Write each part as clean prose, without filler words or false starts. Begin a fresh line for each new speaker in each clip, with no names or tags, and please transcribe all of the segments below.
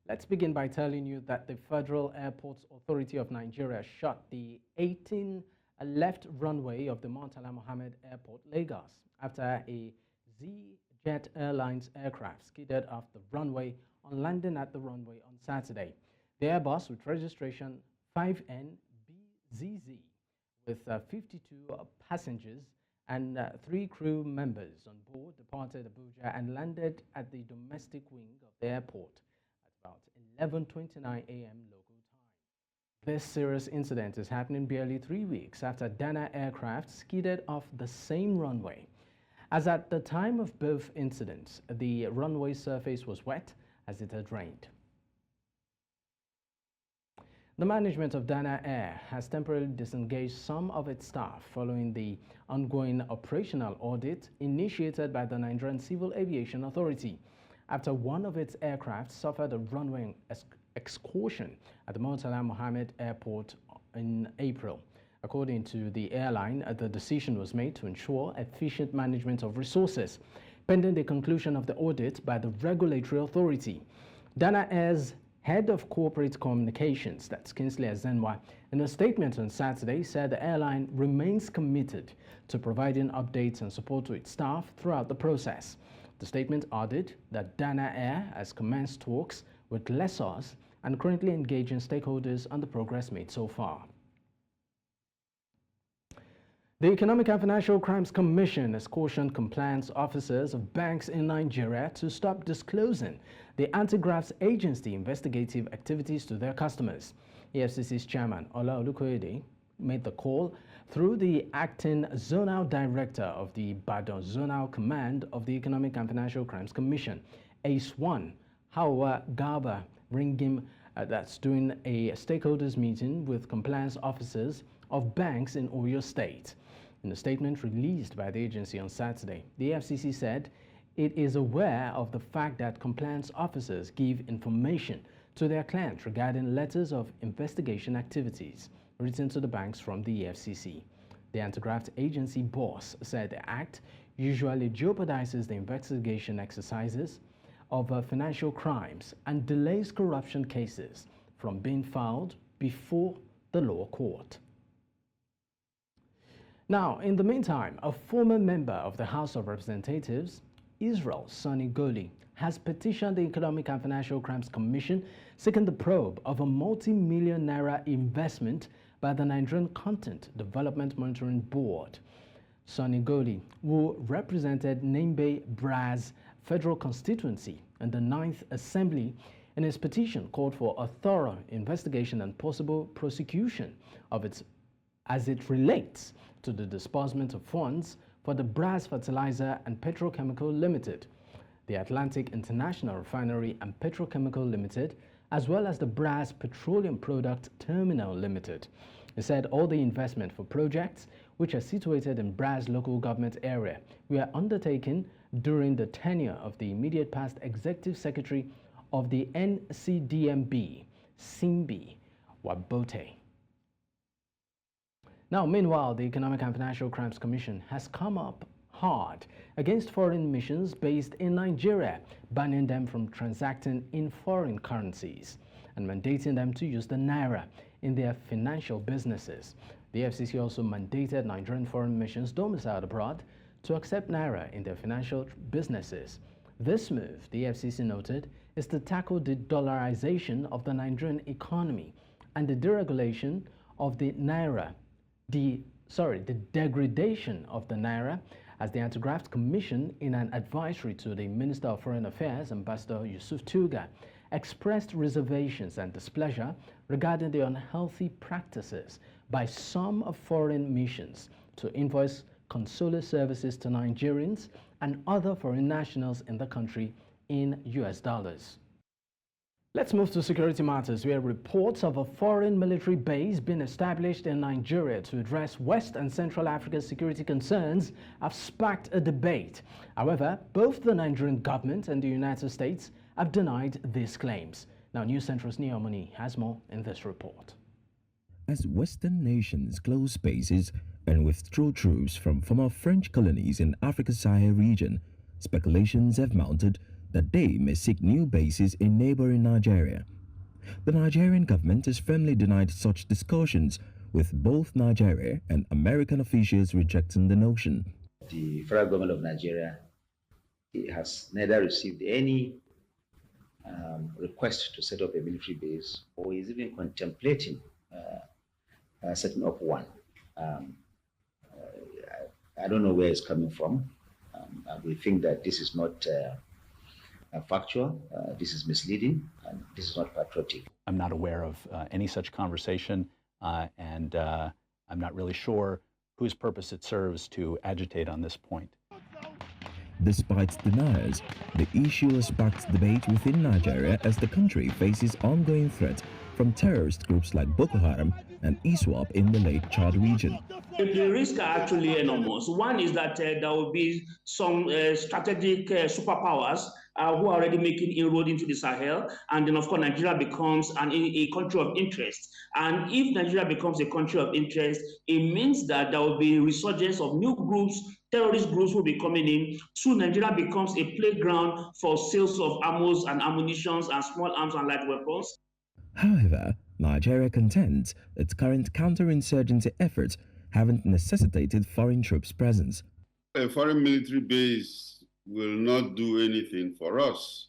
Let's begin by telling you that the Federal Airports Authority of Nigeria shut the 18 left runway of the Murtala Muhammed Airport, Lagos, after a XeJet Airlines aircraft skidded off the runway on landing at the runway on Saturday. The Airbus with registration 5NBZZ with 52 passengers and 3 crew members on board departed Abuja and landed at the domestic wing of the airport about 11:29 a.m. local time. This serious incident is happening barely 3 weeks after Dana aircraft skidded off the same runway. As at the time of both incidents, the runway surface was wet as it had rained. The management of Dana Air has temporarily disengaged some of its staff following the ongoing operational audit initiated by the Nigerian Civil Aviation Authority, after one of its aircraft suffered a runway excursion at the Murtala Muhammed Airport in April. According to the airline, the decision was made to ensure efficient management of resources, pending the conclusion of the audit by the regulatory authority. Dana Air's head of corporate communications, that's Kingsley Ezenwa, in a statement on Saturday said the airline remains committed to providing updates and support to its staff throughout the process. The statement added that Dana Air has commenced talks with lessors and currently engaging stakeholders on the progress made so far. The Economic and Financial Crimes Commission has cautioned compliance officers of banks in Nigeria to stop disclosing the anti-graft agency investigative activities to their customers. EFCC's chairman, Ola Olukoyede, made the call through the acting zonal director of the Badon Zonal Command of the Economic and Financial Crimes Commission, ACE1, Hawa Garba Ringim, that's doing a stakeholders meeting with compliance officers of banks in Oyo State. In a statement released by the agency on Saturday, the FCC said it is aware of the fact that compliance officers give information to their clients regarding letters of investigation activities written to the banks from the EFCC. The anti-graft agency boss said the act usually jeopardizes the investigation exercises of financial crimes and delays corruption cases from being filed before the law court. Now, in the meantime, a former member of the House of Representatives, Israel Sonny Goli, has petitioned the Economic and Financial Crimes Commission seeking the probe of a multi-million naira investment by the Nigerian Content Development Monitoring Board. Sonny Goli, who represented Nembe Braz Federal Constituency in the 9th Assembly, in his petition called for a thorough investigation and possible prosecution of its as it relates to the disbursement of funds for the Braz Fertilizer and Petrochemical Limited, the Atlantic International Refinery and Petrochemical Limited, as well as the Braz Petroleum Product Terminal Limited. He said all the investment for projects which are situated in Braz local government area were undertaken during the tenure of the immediate past Executive Secretary of the NCDMB, Simbi Wabote. Now, meanwhile, the Economic and Financial Crimes Commission has come up hard against foreign missions based in Nigeria, banning them from transacting in foreign currencies and mandating them to use the Naira in their financial businesses. The FCC also mandated Nigerian foreign missions domiciled abroad to accept Naira in their financial businesses. This move, the FCC noted, is to tackle the dollarization of the Nigerian economy and the deregulation of the Naira. The degradation of the Naira, as the Anti-Graft Commission, in an advisory to the Minister of Foreign Affairs, Ambassador Yusuf Tuga, expressed reservations and displeasure regarding the unhealthy practices by some of foreign missions to invoice consular services to Nigerians and other foreign nationals in the country in US dollars. Let's move to security matters, where reports of a foreign military base being established in Nigeria to address West and Central Africa's security concerns have sparked a debate. However, both the Nigerian government and the United States have denied these claims. Now, News Central's Neomoni has more in this report.
As Western nations close bases and withdraw troops from former French colonies in Africa's Sahel region, speculations have mounted that they may seek new bases in neighboring Nigeria. The Nigerian government has firmly denied such discussions, with both Nigeria and American officials rejecting the notion.
The federal government of Nigeria has neither received any request to set up a military base or is even contemplating setting up one. I don't know where it's coming from. We think that this is not factual, this is misleading, and this is not patriotic.
I'm not aware of any such conversation, and I'm not really sure whose purpose it serves to agitate on this point.
Despite denials, the issue has sparked debate within Nigeria as the country faces ongoing threats from terrorist groups like Boko Haram and ISWAP in the Lake Chad region.
The risks are actually enormous. One is that there will be some strategic superpowers who are already making inroad into the Sahel, and then of course Nigeria becomes a country of interest. And if Nigeria becomes a country of interest, it means that there will be resurgence of new groups, terrorist groups will be coming in. So Nigeria becomes a playground for sales of ammo and ammunition and small arms and light weapons.
However, Nigeria contends its current counterinsurgency efforts haven't necessitated foreign troops' presence.
A foreign military base will not do anything for us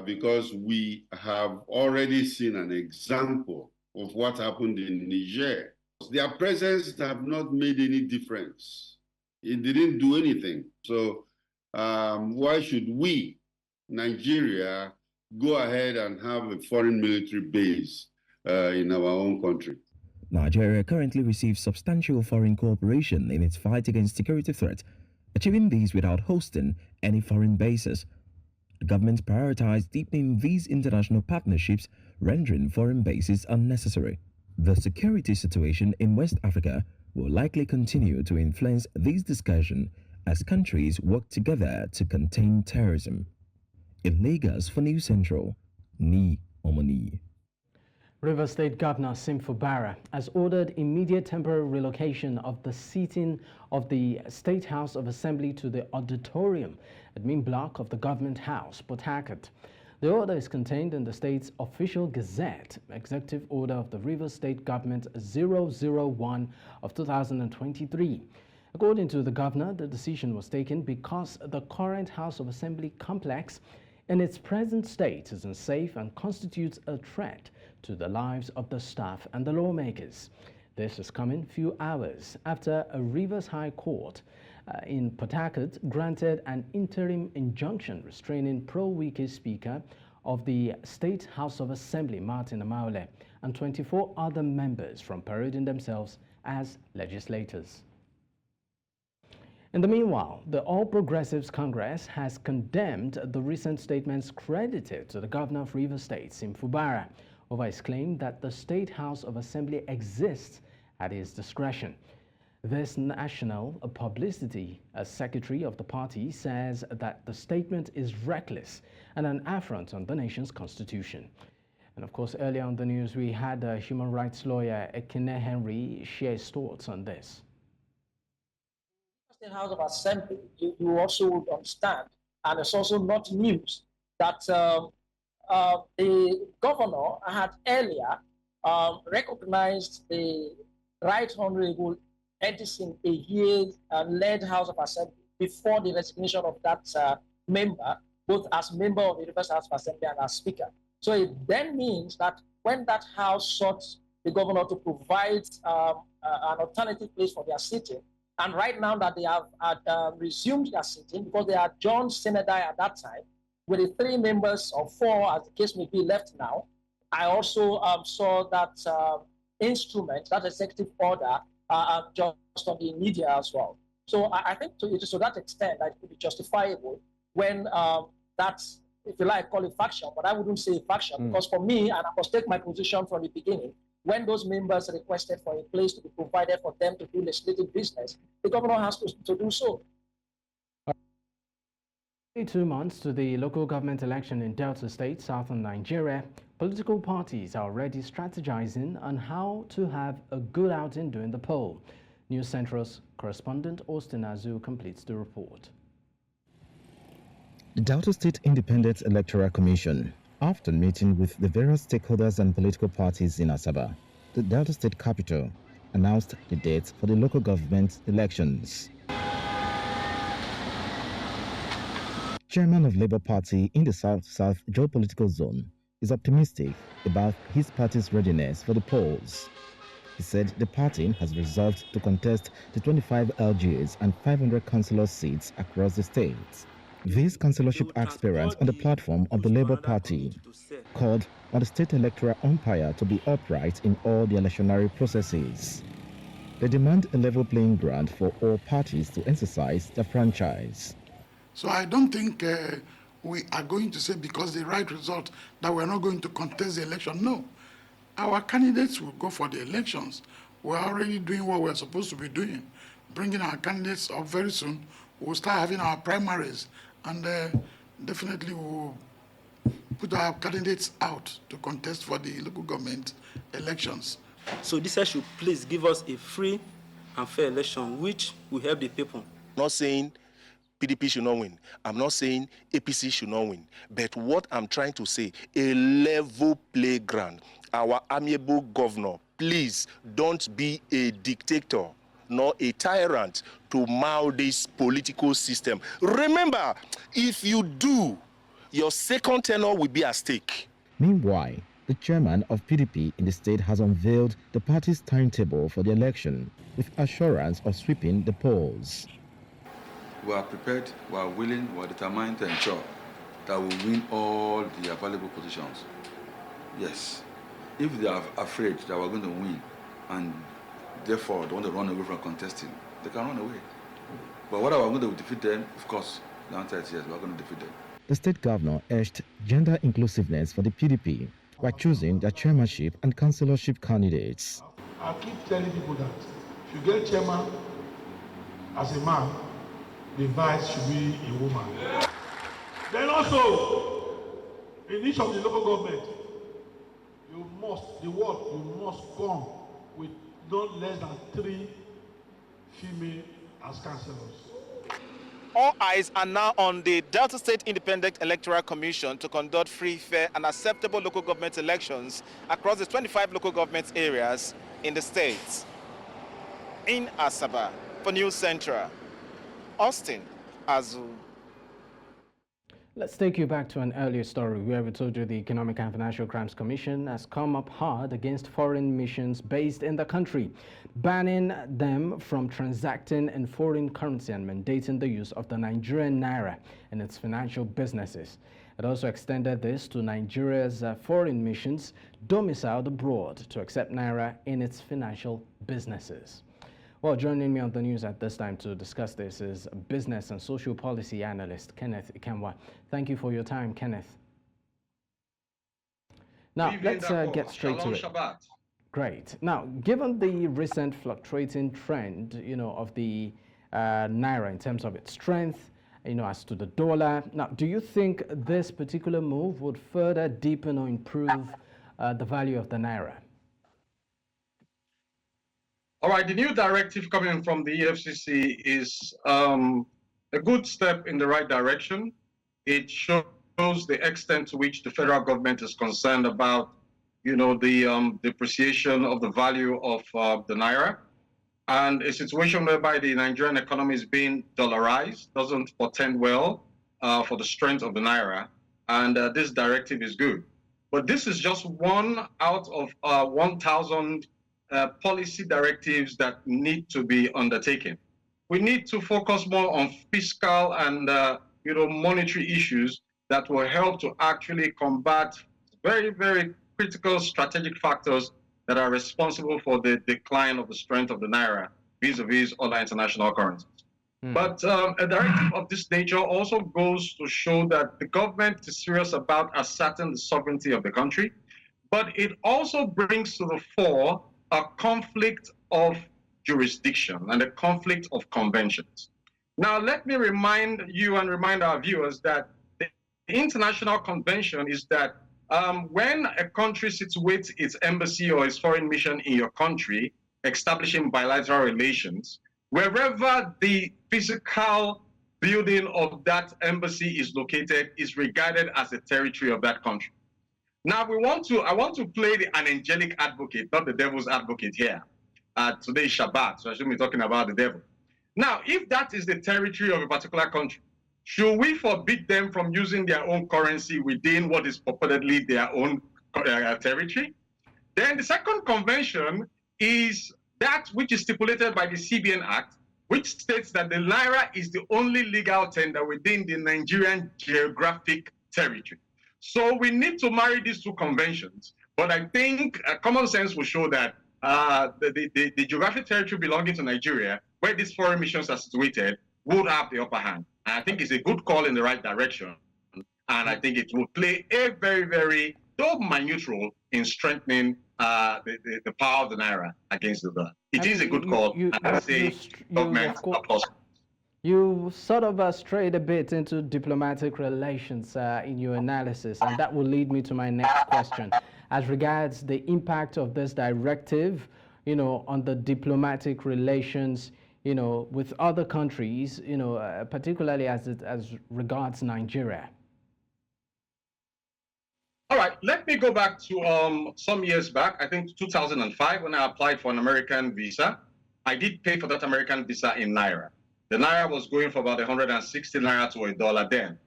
because we have already seen an example of what happened in Niger. Their presence have not made any difference. It didn't do anything. So why should we, Nigeria, go ahead and have a foreign military base in our own country?
Nigeria currently receives substantial foreign cooperation in its fight against security threats, achieving these without hosting any foreign bases. The government prioritized deepening these international partnerships, rendering foreign bases unnecessary. The security situation in West Africa will likely continue to influence this discussion as countries work together to contain terrorism. In Lagos for News Central, Ni Omoni.
Rivers State Governor Sim Fubara has ordered immediate temporary relocation of the seating of the State House of Assembly to the auditorium, admin block of the Government House, Port Harcourt. The order is contained in the state's official gazette, Executive Order of the Rivers State Government 001 of 2023. According to the governor, the decision was taken because the current House of Assembly complex in its present state is unsafe and constitutes a threat to the lives of the staff and the lawmakers. This is coming few hours after a Rivers High Court in Port Harcourt granted an interim injunction restraining pro-Wike Speaker of the State House of Assembly, Martin Amaule, and 24 other members from parading themselves as legislators. In the meanwhile, the All Progressives Congress has condemned the recent statements credited to the governor of Rivers State, Sim Fubara, over his claim that the State House of Assembly exists at his discretion. This national publicity secretary of the party says that the statement is reckless and an affront on the nation's constitution. And of course, earlier on the news, we had human rights lawyer Ekene Henry share his thoughts on this.
The House of Assembly, you also would understand, and it's also not news, that the governor had earlier recognized the Right Honorable Edison Ehie led House of Assembly before the resignation of that member, both as member of the Rivers House of Assembly and as Speaker. So it then means that when that House sought the governor to provide an alternative place for their sitting, and right now that they have resumed their sitting, because they had John Senedai at that time, with the 3 members or 4, as the case may be, left now, I also saw that instrument, that executive order, just on the media as well. So I think to that extent, that it could be justifiable when that's, if you like, call it faction, but I wouldn't say faction, because for me, and I must take my position from the beginning, when those members requested for a place to be provided for them to do legislative business, the governor has to do so.
2 months to the local government election in Delta State, southern Nigeria, political parties are already strategizing on how to have a good outing during the poll. News Central's correspondent Austin Azu completes the report.
The Delta State Independent Electoral Commission, after meeting with the various stakeholders and political parties in Asaba, the Delta State capital, announced the dates for the local government elections. Chairman of Labour Party in the South-South geopolitical zone is optimistic about his party's readiness for the polls. He said the party has resolved to contest the 25 LGAs and 500 councillor seats across the state. These councillorship aspirants on the platform of the Labour Party called on the state electoral umpire to be upright in all the electionary processes. They demand a level playing ground for all parties to exercise their franchise.
So I don't think we are going to say because the right result that we're not going to contest the election. No, our candidates will go for the elections. We're already doing what we're supposed to be doing, bringing our candidates up very soon. We'll start having our primaries, and definitely we'll put our candidates out to contest for the local government elections.
So this should please give us a free and fair election, which will help the people.
Not saying PDP should not win. I'm not saying APC should not win. But what I'm trying to say, a level playground. Our amiable governor, please don't be a dictator nor a tyrant to mold this political system. Remember, if you do, your second tenure will be at stake.
Meanwhile, the chairman of PDP in the state has unveiled the party's timetable for the election with assurance of sweeping the polls.
We are prepared, we are willing, we are determined to ensure that we win all the available positions. Yes. If they are afraid that we're going to win and therefore they want to run away from contesting, they can run away. But whether we're going to defeat them, of course, the answer is yes, we're going to defeat them.
The state governor urged gender inclusiveness for the PDP by choosing their chairmanship and councillorship candidates.
I keep telling people that if you get chairman as a man, the vice should be a woman. Then also, in each of the local government, you must come with not less than 3 female as councillors.
All eyes are now on the Delta State Independent Electoral Commission to conduct free, fair, and acceptable local government elections across the 25 local government areas in the state. In Asaba, for News Central, Austin Azul.
Let's take you back to an earlier story where we told you the Economic and Financial Crimes Commission has come up hard against foreign missions based in the country, banning them from transacting in foreign currency and mandating the use of the Nigerian Naira in its financial businesses. It also extended this to Nigeria's foreign missions domiciled abroad to accept Naira in its financial businesses. Well, joining me on the news at this time to discuss this is business and social policy analyst Kenneth Ikenwa. Thank you for your time, Kenneth. Now, let's get straight to it.
Shabbat.
Great. Now, given the recent fluctuating trend, of the Naira in terms of its strength, as to the dollar, now, do you think this particular move would further deepen or improve the value of the Naira?
All right, the new directive coming from the EFCC is a good step in the right direction. It shows the extent to which the federal government is concerned about, the depreciation of the value of the Naira. And a situation whereby the Nigerian economy is being dollarized doesn't portend well for the strength of the Naira. And this directive is good. But this is just one out of 1,000 policy directives that need to be undertaken. We need to focus more on fiscal and monetary issues that will help to actually combat very, very critical strategic factors that are responsible for the decline of the strength of the Naira vis-a-vis other international currencies. But a directive of this nature also goes to show that the government is serious about asserting the sovereignty of the country, but it also brings to the fore a conflict of jurisdiction and a conflict of conventions. Now, let me remind you and remind our viewers that the international convention is that when a country situates its embassy or its foreign mission in your country, establishing bilateral relations, wherever the physical building of that embassy is located is regarded as the territory of that country. Now I want to play an angelic advocate, not the devil's advocate here. Today is Shabbat, so I shouldn't be talking about the devil. Now, if that is the territory of a particular country, should we forbid them from using their own currency within what is purportedly their own territory? Then the second convention is that which is stipulated by the CBN Act, which states that the Naira is the only legal tender within the Nigerian geographic territory. So we need to marry these two conventions. But I think common sense will show that the geographic territory belonging to Nigeria, where these foreign missions are situated, would have the upper hand. And I think it's a good call in the right direction. And I think it will play a very, very, though minute role in strengthening the power of the Naira against the dollar. It is a good call, and I say government applause.
You sort of strayed a bit into diplomatic relations in your analysis, and that will lead me to my next question. As regards the impact of this directive, on the diplomatic relations, with other countries, particularly as regards Nigeria.
All right, let me go back to some years back, I think 2005, when I applied for an American visa. I did pay for that American visa in Naira. The Naira was going for about 160 Naira to $1 then.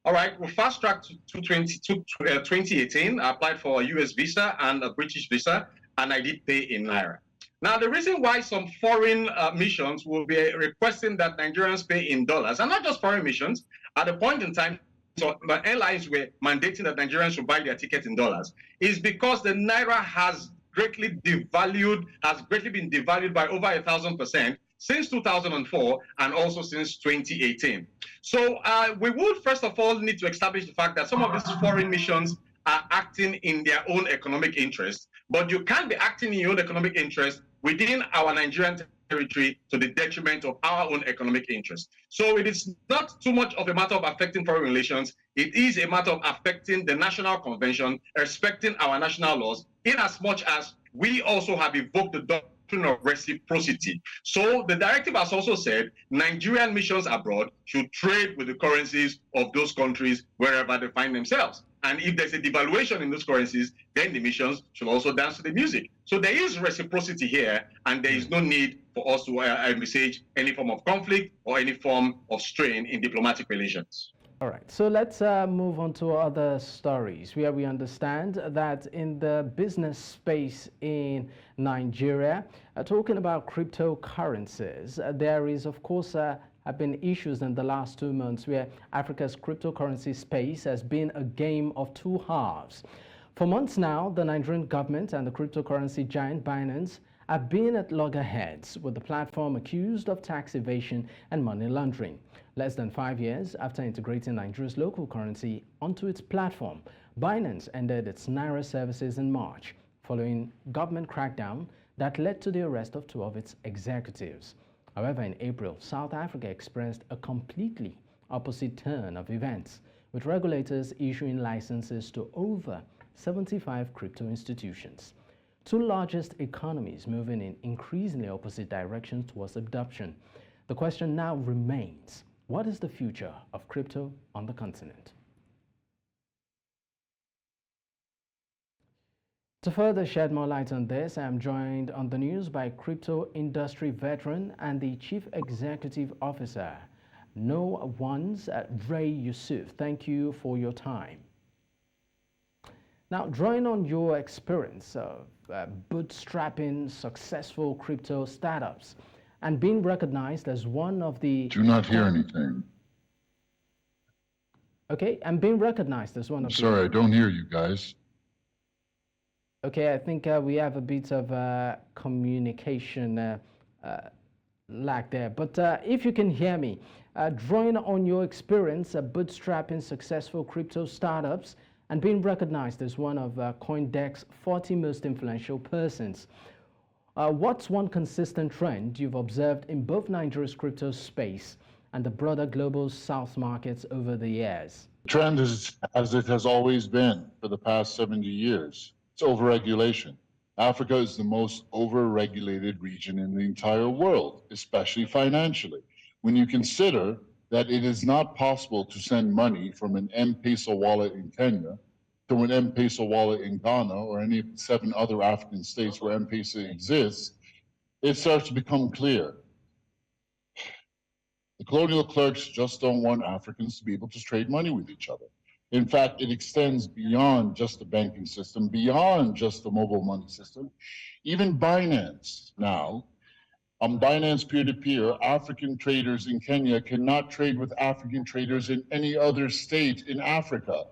All right, we fast-tracked to 2018. I applied for a US visa and a British visa, and I did pay in Naira. Now, the reason why some foreign missions will be requesting that Nigerians pay in dollars, and not just foreign missions, at a point in time, so the airlines were mandating that Nigerians should buy their ticket in dollars, is because the Naira has greatly been devalued by over 1,000% since 2004 and also since 2018. So we would first of all need to establish the fact that some of these foreign missions are acting in their own economic interest, but you can't be acting in your own economic interest within our Nigerian territory to the detriment of our own economic interest. So it is not too much of a matter of affecting foreign relations. It is a matter of affecting the national convention, respecting our national laws, in as much as we also have evoked the doctrine of reciprocity. So the directive has also said Nigerian missions abroad should trade with the currencies of those countries wherever they find themselves. And if there's a devaluation in those currencies, then the missions should also dance to the music. So there is reciprocity here, and there is no need for us to envisage any form of conflict or any form of strain in diplomatic relations.
All right, so let's move on to other stories where we understand that in the business space in Nigeria, talking about cryptocurrencies, there is, of course, have been issues in the last 2 months where Africa's cryptocurrency space has been a game of two halves. For months now, the Nigerian government and the cryptocurrency giant Binance have been at loggerheads, with the platform accused of tax evasion and money laundering. Less than 5 years after integrating Nigeria's local currency onto its platform, Binance ended its Naira services in March, following government crackdown that led to the arrest of 2 of its executives. However, in April, South Africa experienced a completely opposite turn of events, with regulators issuing licenses to over 75 crypto institutions. 2 largest economies moving in increasingly opposite directions towards adoption. The question now remains, what is the future of crypto on the continent? To further shed more light on this, I am joined on the news by crypto industry veteran and the Chief Executive Officer, No One's Ray Yusuf. Thank you for your time. Now, drawing on your experience of bootstrapping successful crypto startups and being recognized as one of the...
Do not hear anything.
Okay, and being recognized as one of
Sorry, I don't hear you guys.
Okay, I think we have a bit of communication lack there. But if you can hear me, drawing on your experience bootstrapping successful crypto startups and being recognized as one of CoinDeck's 40 most influential persons, what's one consistent trend you've observed in both Nigeria's crypto space and the broader global South markets over the years?
The trend is as it has always been for the past 70 years. It's overregulation. Africa is the most overregulated region in the entire world, especially financially. When you consider that it is not possible to send money from an M-Pesa wallet in Kenya to an M-Pesa wallet in Ghana or any of the 7 other African states where M-Pesa exists, it starts to become clear. The colonial clerks just don't want Africans to be able to trade money with each other. In fact, it extends beyond just the banking system, beyond just the mobile money system. Even Binance now, on Binance peer-to-peer, African traders in Kenya cannot trade with African traders in any other state in Africa.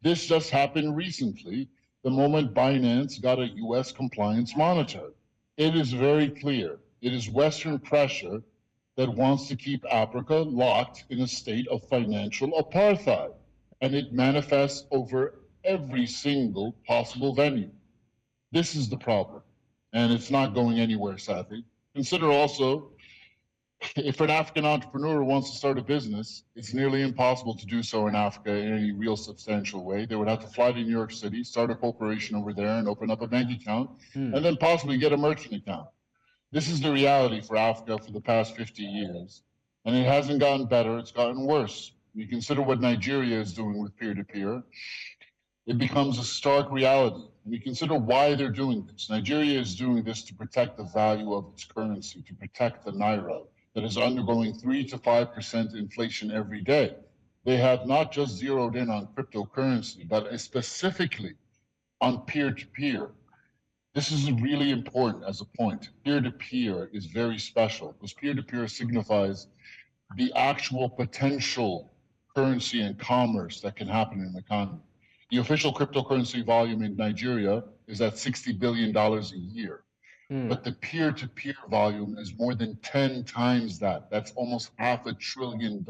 This just happened recently, the moment Binance got a US compliance monitor. It is very clear. It is Western pressure that wants to keep Africa locked in a state of financial apartheid. And it manifests over every single possible venue. This is the problem. And it's not going anywhere, sadly. Consider also, if an African entrepreneur wants to start a business, it's nearly impossible to do so in Africa in any real substantial way. They would have to fly to New York City, start a corporation over there and open up a bank account, and then possibly get a merchant account. This is the reality for Africa for the past 50 years. And it hasn't gotten better, it's gotten worse. You consider what Nigeria is doing with peer-to-peer, it becomes a stark reality. And you consider why they're doing this. Nigeria is doing this to protect the value of its currency, to protect the Naira that is undergoing 3 to 5% inflation every day. They have not just zeroed in on cryptocurrency, but specifically on peer-to-peer. This is really important as a point. Peer-to-peer is very special because peer-to-peer signifies the actual potential currency and commerce that can happen in the economy. The official cryptocurrency volume in Nigeria is at $60 billion a year. But the peer-to-peer volume is more than 10 times that. That's almost $500 billion.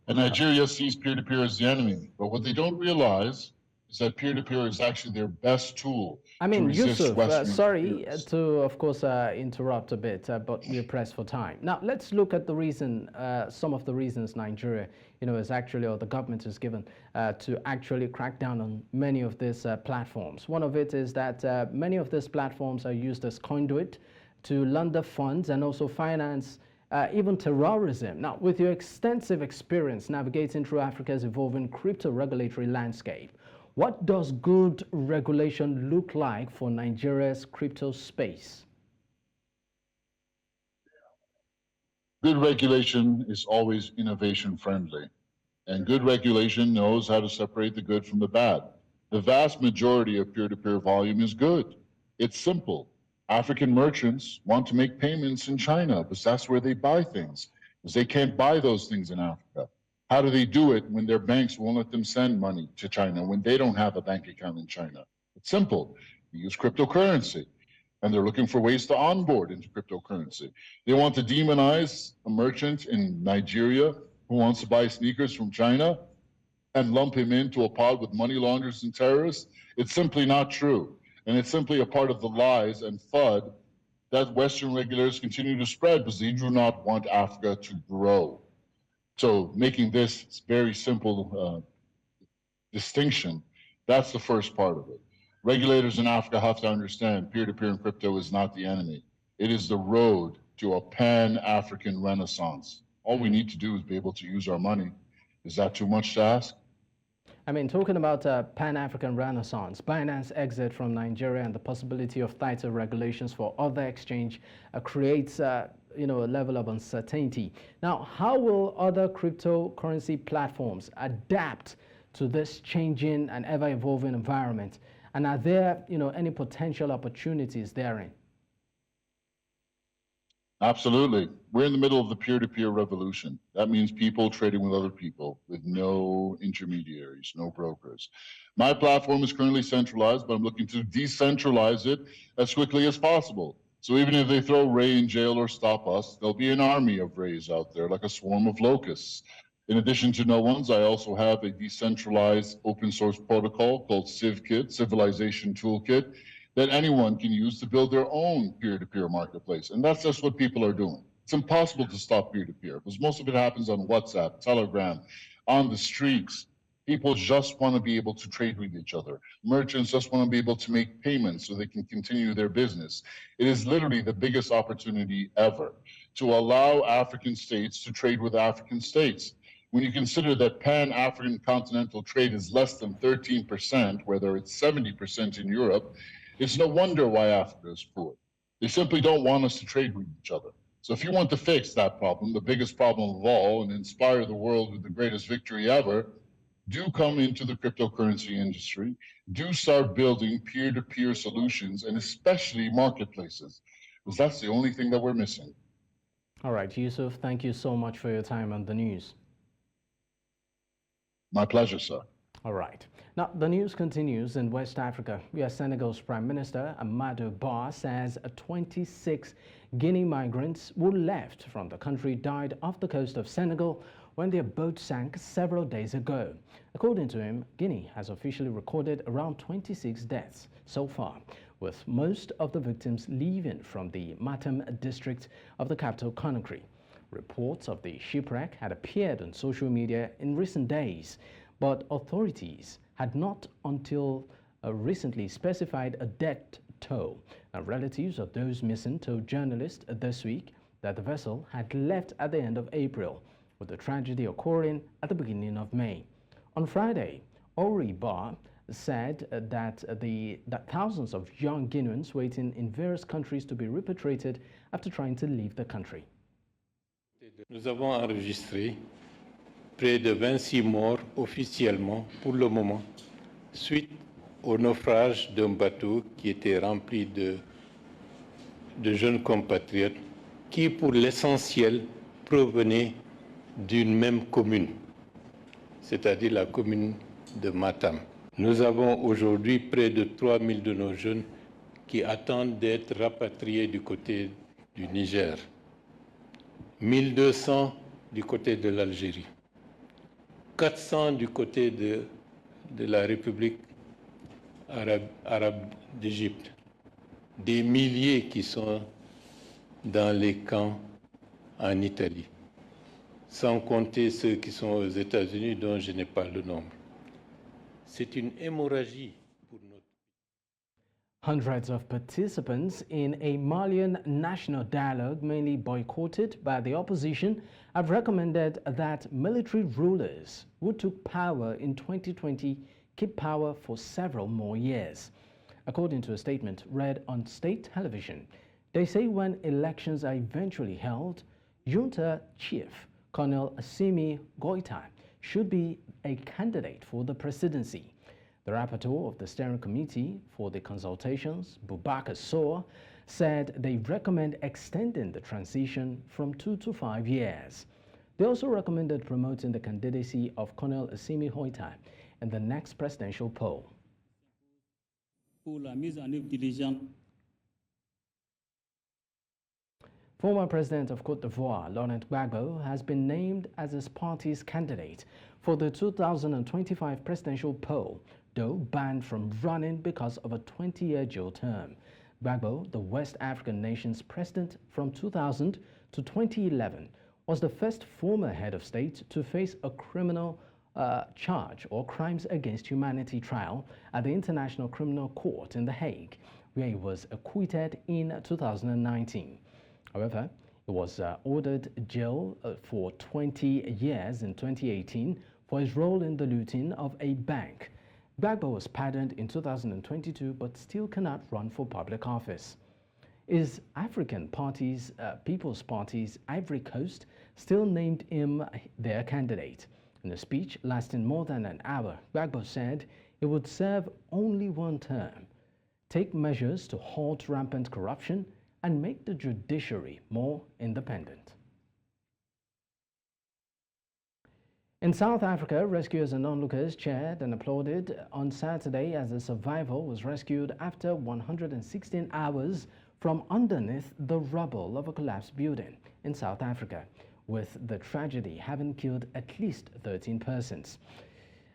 And Nigeria sees peer-to-peer as the enemy. But what they don't realize is that peer-to-peer is actually their best tool.
I mean, Yusuf, sorry
peers.
to, of course, interrupt a bit, but we're pressed for time. Now, let's look at the reason, some of the reasons Nigeria, is actually, or the government is given to actually crack down on many of these platforms. One of it is that many of these platforms are used as conduit to launder funds and also finance even terrorism. Now, with your extensive experience navigating through Africa's evolving crypto regulatory landscape, what does good regulation look like for Nigeria's crypto space?
Good regulation is always innovation friendly, and good regulation knows how to separate the good from the bad. The vast majority of peer-to-peer volume is good. It's simple. African merchants want to make payments in China because that's where they buy things, because they can't buy those things in Africa. How do they do it when their banks won't let them send money to China, when they don't have a bank account in China? It's simple. They use cryptocurrency, and they're looking for ways to onboard into cryptocurrency. They want to demonize a merchant in Nigeria who wants to buy sneakers from China and lump him into a pod with money launderers and terrorists. It's simply not true. And it's simply a part of the lies and FUD that Western regulators continue to spread because they do not want Africa to grow. So making this very simple distinction, that's the first part of it. Regulators in Africa have to understand peer-to-peer and crypto is not the enemy. It is the road to a pan-African renaissance. All we need to do is be able to use our money. Is that too much to ask?
I mean, talking about pan-African renaissance, Binance exit from Nigeria and the possibility of tighter regulations for other exchange creates a level of uncertainty. Now, how will other cryptocurrency platforms adapt to this changing and ever-evolving environment? And are there, any potential opportunities therein?
Absolutely. We're in the middle of the peer-to-peer revolution. That means people trading with other people with no intermediaries, no brokers. My platform is currently centralized, but I'm looking to decentralize it as quickly as possible. So even if they throw Ray in jail or stop us, there'll be an army of Rays out there, like a swarm of locusts. In addition to no ones, I also have a decentralized open source protocol called CivKit, Civilization Toolkit, that anyone can use to build their own peer-to-peer marketplace. And that's just what people are doing. It's impossible to stop peer-to-peer because most of it happens on WhatsApp, Telegram, on the streets. People just want to be able to trade with each other. Merchants just want to be able to make payments so they can continue their business. It is literally the biggest opportunity ever. to allow African states to trade with African states. When you consider that pan-African continental trade is less than 13%, whether it's 70% in Europe, it's no wonder why Africa is poor. They simply don't want us to trade with each other. So if you want to fix that problem, the biggest problem of all, and inspire the world with the greatest victory ever, do come into the cryptocurrency industry, do start building peer-to-peer solutions, and especially marketplaces, because that's the only thing that we're missing.
All right, Yusuf, thank you so much for your time on the news.
My pleasure, sir.
All right. Now, the news continues in West Africa, where Senegal's Prime Minister Amadou Ba says 26 Guinea migrants who left from the country died off the coast of Senegal when their boat sank several days ago. According to him, Guinea has officially recorded around 26 deaths so far, with most of the victims leaving from the Matam district of the capital Conakry. Reports of the shipwreck had appeared on social media in recent days, but authorities had not until recently specified a death toll. Now, relatives of those missing told journalists this week that the vessel had left at the end of April, with the tragedy occurring at the beginning of May. On Friday, Ori Ba said that thousands of young Guineans waiting in various countries to be repatriated after trying to leave the country.
Nous avons enregistré près de 26 morts officiellement pour le moment, suite au naufrage d'un bateau qui était rempli de jeunes compatriotes qui, pour l'essentiel, provenaient d'une même commune, c'est-à-dire la commune de Matam. Nous avons aujourd'hui près de 3000 de nos jeunes qui attendent d'être rapatriés du côté du Niger, 1200 du côté de l'Algérie, 400 du côté de la République arabe d'Égypte, des milliers qui sont dans les camps en Italie, sans compter ceux qui sont aux États-Unis dont je n'ai pas le nombre. C'est une hémorragie pour notre pays.
Hundreds of participants in a Malian national dialogue, mainly boycotted by the opposition, have recommended that military rulers who took power in 2020 keep power for several more years. According to a statement read on state television, they say when elections are eventually held, junta chief Colonel Assimi Goïta should be a candidate for the presidency. The rapporteur of the steering committee for the consultations, Boubacar Sow, said they recommend extending the transition from 2 to 5 years. They also recommended promoting the candidacy of Colonel Assimi Goïta in the next presidential poll. Former President of Côte d'Ivoire, Laurent Gbagbo, has been named as his party's candidate for the 2025 presidential poll, though banned from running because of a 20-year jail term. Gbagbo, the West African nation's president from 2000 to 2011, was the first former head of state to face a criminal charge or crimes against humanity trial at the International Criminal Court in The Hague, where he was acquitted in 2019. However, he was ordered jail for 20 years in 2018 for his role in the looting of a bank. Gbagbo was pardoned in 2022 but still cannot run for public office. Is African People's Party's Ivory Coast still named him their candidate? In a speech lasting more than an hour, Gbagbo said he would serve only one term, take measures to halt rampant corruption, and make the judiciary more independent. In South Africa, rescuers and onlookers cheered and applauded on Saturday as a survivor was rescued after 116 hours from underneath the rubble of a collapsed building in South Africa, with the tragedy having killed at least 13 persons.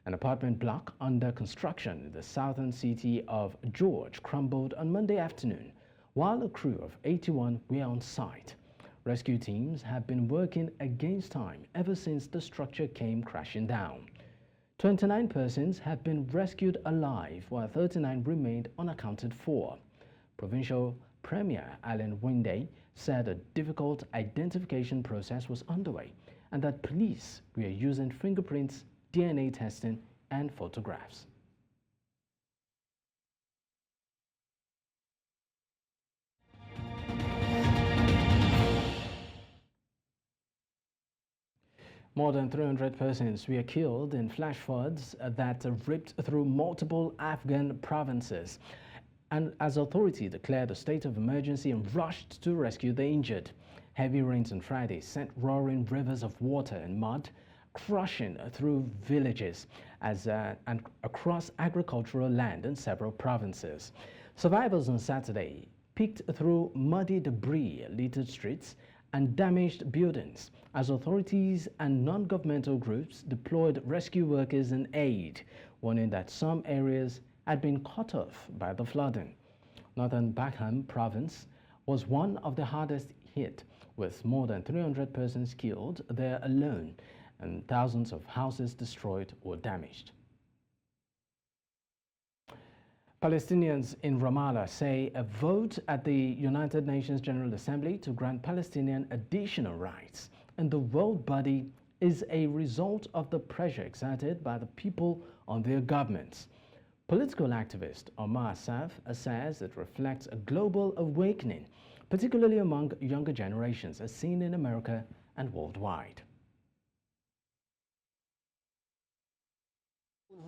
An apartment block under construction in the southern city of George crumbled on Monday afternoon, while a crew of 81 were on site. Rescue teams have been working against time ever since the structure came crashing down. 29 persons have been rescued alive, while 39 remained unaccounted for. Provincial Premier Alan Winde said a difficult identification process was underway and that police were using fingerprints, DNA testing, and photographs. More than 300 persons were killed in flash floods that ripped through multiple Afghan provinces. And as authorities declared a state of emergency and rushed to rescue the injured. Heavy rains on Friday sent roaring rivers of water and mud crushing through villages and across agricultural land in several provinces. Survivors on Saturday picked through muddy debris-littered streets and damaged buildings as authorities and non-governmental groups deployed rescue workers in aid, warning that some areas had been cut off by the flooding. Northern Bagham province was one of the hardest hit, with more than 300 persons killed there alone and thousands of houses destroyed or damaged. Palestinians in Ramallah say a vote at the United Nations General Assembly to grant Palestinian additional rights in the world body is a result of the pressure exerted by the people on their governments. Political activist Omar Saf says it reflects a global awakening, particularly among younger generations, as seen in America and worldwide.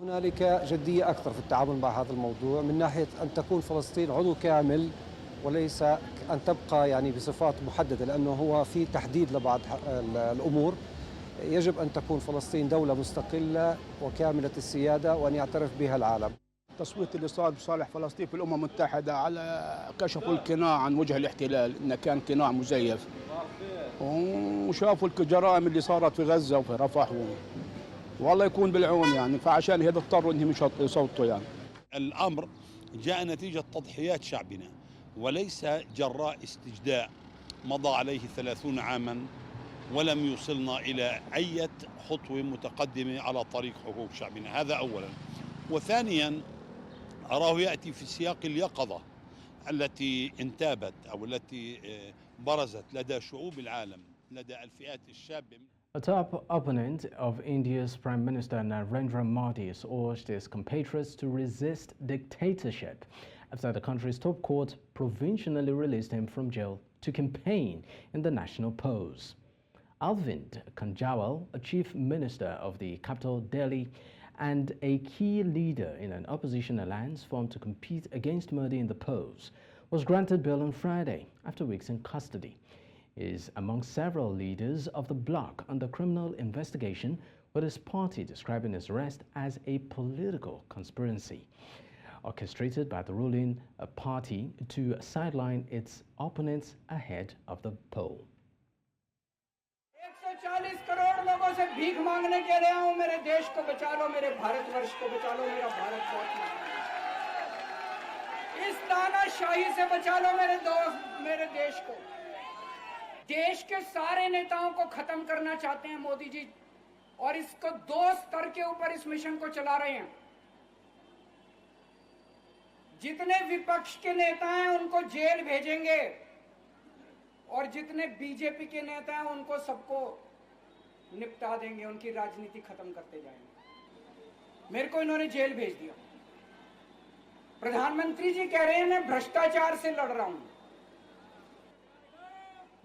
هنالك جدية أكثر في التعامل مع هذا الموضوع من ناحية أن تكون فلسطين عضو كامل وليس أن تبقى يعني بصفات محددة، لأنه هو في تحديد لبعض الأمور. يجب أن تكون فلسطين دولة مستقلة وكاملة السيادة وأن يعترف بها العالم.
التصويت اللي صار بصالح فلسطين في الأمم المتحدة على كشفوا القناع عن وجه الاحتلال إنه كان قناع مزيف، وشافوا الجرائم اللي صارت في غزة وفي رفح، والله يكون بالعون يعني، فعشان هذا اضطروا انهم يصوتوا يعني.
الامر جاء نتيجه تضحيات شعبنا وليس جراء استجداء مضى عليه 30 عاما ولم يوصلنا الى اي خطوه متقدمه على طريق حقوق شعبنا، هذا اولا. وثانيا اراه ياتي في سياق اليقظه التي انتابت او التي برزت لدى شعوب العالم، لدى الفئات الشابه.
A top opponent of India's Prime Minister Narendra Modi has urged his compatriots to resist dictatorship after the country's top court provisionally released him from jail to campaign in the national polls. Arvind Kejriwal, a chief minister of the capital Delhi and a key leader in an opposition alliance formed to compete against Modi in the polls, was granted bail on Friday after weeks in custody. Is among several leaders of the bloc under criminal investigation, with his party describing his arrest as a political conspiracy orchestrated by the ruling party to sideline its opponents ahead of the poll.
140 crore लोगों से भीख मांगने के लिए आऊं, मेरे देश को बचा लो, मेरे भारतवर्ष को बचा लो, मेरा भारत बहुत इस तानाशाही से बचा लो मेरे दोस्त, मेरे देश को। देश के सारे नेताओं को खत्म करना चाहते हैं मोदी जी, और इसको 2 स्तर के ऊपर इस मिशन को चला रहे हैं। जितने विपक्ष के नेता हैं उनको जेल भेजेंगे, और जितने बीजेपी के नेता हैं उनको सबको निपटा देंगे, उनकी राजनीति खत्म करते जाएंगे। मेरे को इन्होंने जेल भेज दिया। प्रधानमंत्री जी कह रहे हैं मैं भ्रष्टाचार से लड़ रहा हूं।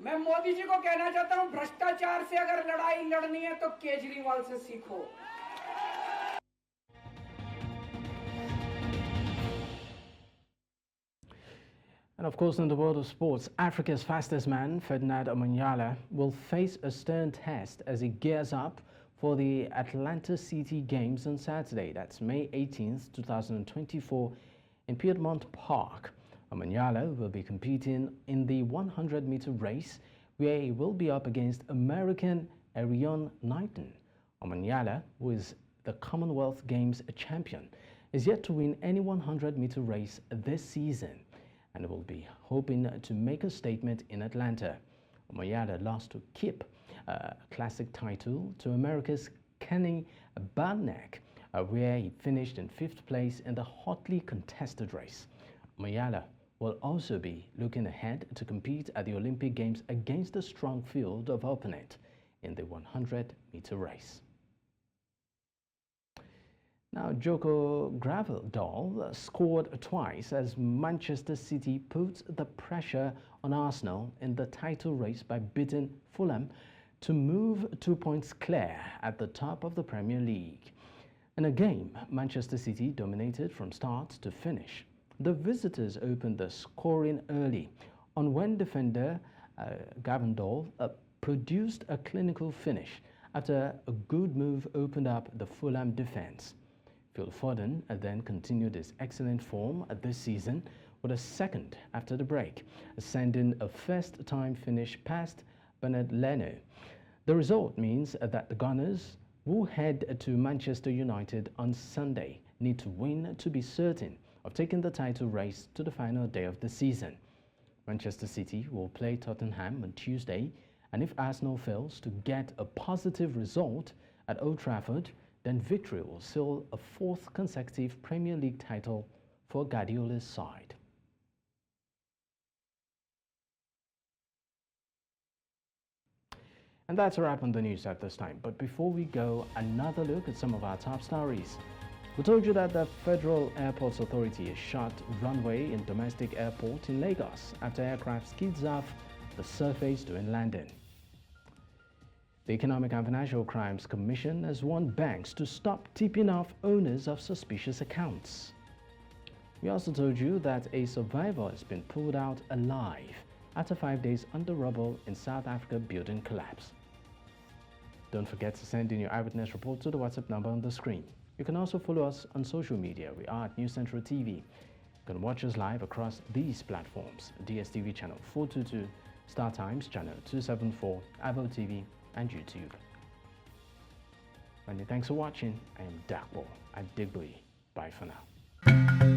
मैं मोदी जी को कहना चाहता हूं, भ्रष्टाचार से अगर लड़ाई लड़नी है तो केजरीवाल से सीखो।
And of course, in the world of sports, Africa's fastest man, Ferdinand Omanyala, will face a stern test as he gears up for the Atlanta City Games on Saturday. That's May 18th, 2024 in Piedmont Park. Omanyala will be competing in the 100-meter race, where he will be up against American Arion Knighton. Omanyala, who is the Commonwealth Games champion, is yet to win any 100-meter race this season and will be hoping to make a statement in Atlanta. Omanyala lost to Kip, a classic title, to America's Kenny Barnack, where he finished in 5th place in the hotly contested race. Omanyala will also be looking ahead to compete at the Olympic Games against a strong field of opponent in the 100-meter race. Now, Joko Graveldal scored twice as Manchester City put the pressure on Arsenal in the title race by beating Fulham to move 2 points clear at the top of the Premier League. In a game Manchester City dominated from start to finish, the visitors opened the scoring early on when defender Graveldal produced a clinical finish after a good move opened up the Fulham defense. Phil Foden then continued his excellent form this season with a second after the break, sending a first-time finish past Bernard Leno. The result means that the Gunners, who head to Manchester United on Sunday, need to win to be certain of taking the title race to the final day of the season. Manchester City will play Tottenham on Tuesday, and if Arsenal fails to get a positive result at Old Trafford, then victory will seal a fourth consecutive Premier League title for Guardiola's side. And that's a wrap on the news at this time. But before we go, another look at some of our top stories. We told you that the Federal Airports Authority has shut runway in domestic airport in Lagos after aircraft skids off the surface during landing. The Economic and Financial Crimes Commission has warned banks to stop tipping off owners of suspicious accounts. We also told you that a survivor has been pulled out alive after 5 days under rubble in South Africa building collapse. Don't forget to send in your eyewitness report to the WhatsApp number on the screen. You can also follow us on social media. We are at News Central TV. You can watch us live across these platforms: DSTV channel 422, Star Times channel 274, Avo TV, and YouTube. Many thanks for watching. I am Dakbo at Digbui. Bye for now.